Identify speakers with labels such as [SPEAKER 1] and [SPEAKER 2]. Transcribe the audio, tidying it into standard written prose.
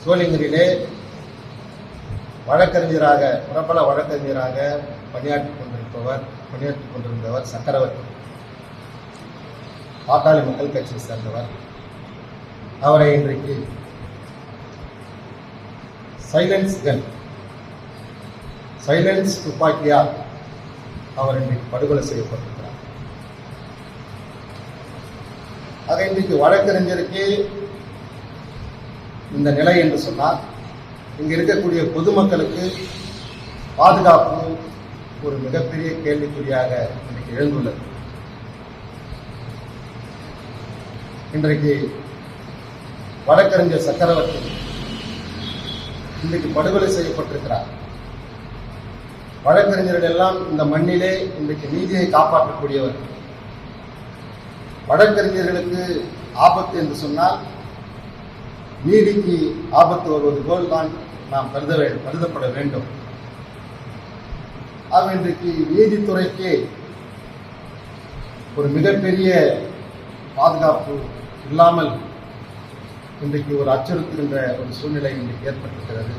[SPEAKER 1] சோளிங்கரிலே வழக்கறிஞராக பிரபல வழக்கறிஞராக பணியாற்றிக் கொண்டிருந்தவர் சக்கரவர்த்தி. பாட்டாளி மக்கள் கட்சியை சேர்ந்தவர். அவரை இன்றைக்கு சைலன்ஸ் துப்பாக்கியால் அவர் இன்றைக்கு படுகொலை செய்யப்பட்டிருக்கிறார். ஆக இன்றைக்கு வழக்கறிஞருக்கு இந்த நிலை என்று சொன்னால் இங்க இருக்கக்கூடிய பொதுமக்களுக்கு பாதுகாப்பு ஒரு மிகப்பெரிய கேள்விக்குறியாக இன்றைக்கு எழுந்துள்ளது. இன்றைக்கு வழக்கறிஞர் சக்கரவர்த்தி இன்றைக்கு படுகொலை செய்யப்பட்டிருக்கிறார். வழக்கறிஞர்கள் எல்லாம் இந்த மண்ணிலே இன்றைக்கு நீதியை காப்பாற்றக்கூடியவர். வழக்கறிஞர்களுக்கு ஆபத்து என்று சொன்னால் நீதிக்கு ஆபத்து வருவது போல் தான் நாம் கருதப்பட வேண்டும். ஆக இன்றைக்கு நீதித்துறைக்கு ஒரு மிகப்பெரிய பாதுகாப்பு இல்லாமல் இன்றைக்கு ஒரு அச்சுறுத்துகின்ற ஒரு சூழ்நிலை இன்றைக்கு ஏற்பட்டிருக்கிறது.